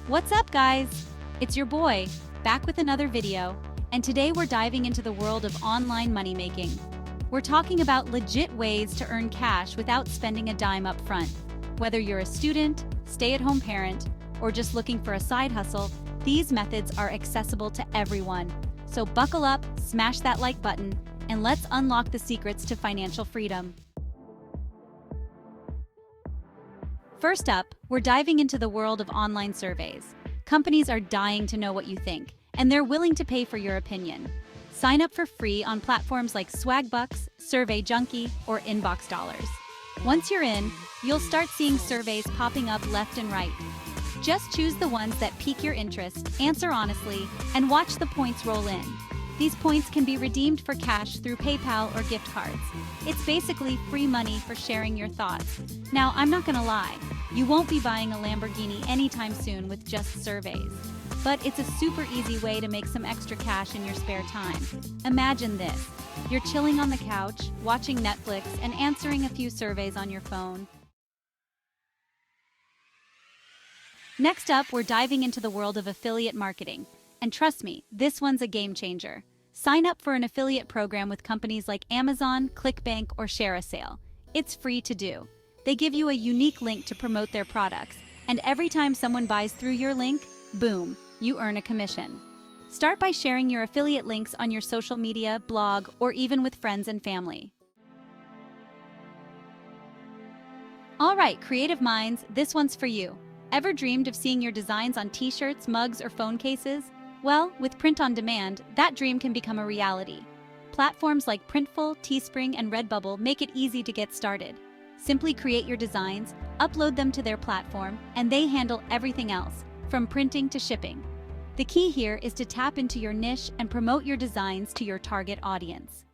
What's up, guys? It's your boy, back with another video, and today we're diving into the world of online money making. We're talking about legit ways to earn cash without spending a dime up front. Whether you're a student, stay-at-home parent, or just looking for a side hustle, these methods are accessible to everyone. So buckle up, smash that like button, and let's unlock the secrets to financial freedom. First up, we're diving into the world of online surveys. Companies are dying to know what you think, and they're willing to pay for your opinion. Sign up for free on platforms like Swagbucks, Survey Junkie, or Inbox Dollars. Once you're in, you'll start seeing surveys popping up left and right. Just choose the ones that pique your interest, answer honestly, and watch the points roll in. These points can be redeemed for cash through PayPal or gift cards. It's basically free money for sharing your thoughts. Now, I'm not gonna lie, you won't be buying a Lamborghini anytime soon with just surveys. But it's a super easy way to make some extra cash in your spare time. Imagine this. You're chilling on the couch, watching Netflix, and answering a few surveys on your phone. Next up, we're diving into the world of affiliate marketing. And trust me, this one's a game changer. Sign up for an affiliate program with companies like Amazon, ClickBank, or ShareASale. It's free to do. They give you a unique link to promote their products, and every time someone buys through your link, boom, you earn a commission. Start by sharing your affiliate links on your social media, blog, or even with friends and family. All right, creative minds, this one's for you. Ever dreamed of seeing your designs on t-shirts, mugs, or phone cases? Well, with print on demand, that dream can become a reality. Platforms like Printful, Teespring, and Redbubble make it easy to get started. Simply create your designs, upload them to their platform, and they handle everything else, from printing to shipping. The key here is to tap into your niche and promote your designs to your target audience.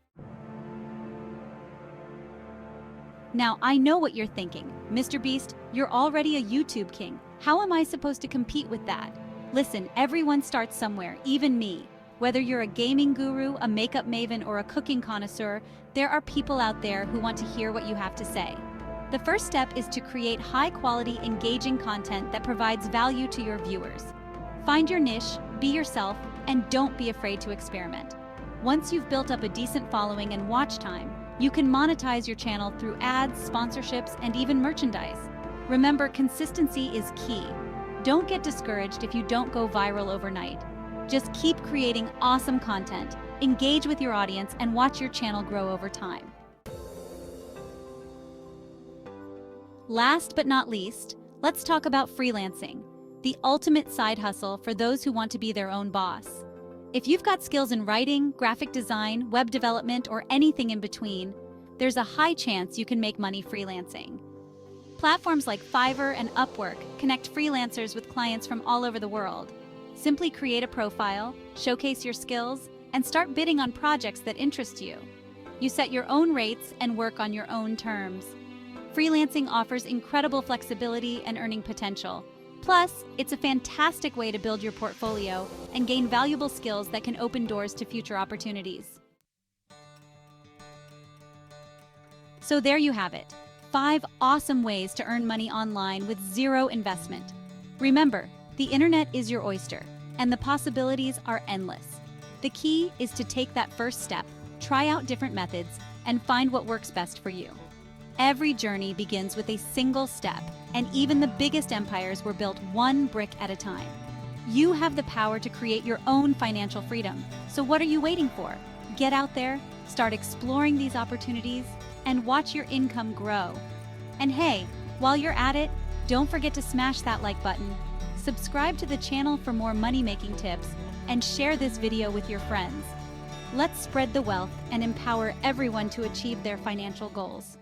Now, I know what you're thinking. Mr. Beast, you're already a YouTube king. How am I supposed to compete with that? Listen, everyone starts somewhere, even me. Whether you're a gaming guru, a makeup maven, or a cooking connoisseur, there are people out there who want to hear what you have to say. The first step is to create high-quality, engaging content that provides value to your viewers. Find your niche, be yourself, and don't be afraid to experiment. Once you've built up a decent following and watch time, you can monetize your channel through ads, sponsorships, and even merchandise. Remember, consistency is key. Don't get discouraged if you don't go viral overnight. Just keep creating awesome content, engage with your audience, and watch your channel grow over time. Last but not least, let's talk about freelancing, the ultimate side hustle for those who want to be their own boss. If you've got skills in writing, graphic design, web development, or anything in between, there's a high chance you can make money freelancing. Platforms like Fiverr and Upwork connect freelancers with clients from all over the world. Simply create a profile, showcase your skills, and start bidding on projects that interest you. You set your own rates and work on your own terms. Freelancing offers incredible flexibility and earning potential. Plus, it's a fantastic way to build your portfolio and gain valuable skills that can open doors to future opportunities. So there you have it. 5 awesome ways to earn money online with zero investment. Remember, the internet is your oyster, and the possibilities are endless. The key is to take that first step, try out different methods, and find what works best for you. Every journey begins with a single step, and even the biggest empires were built one brick at a time. You have the power to create your own financial freedom, so what are you waiting for? Get out there, start exploring these opportunities, and watch your income grow. And hey, while you're at it, don't forget to smash that like button, subscribe to the channel for more money-making tips, and share this video with your friends. Let's spread the wealth and empower everyone to achieve their financial goals.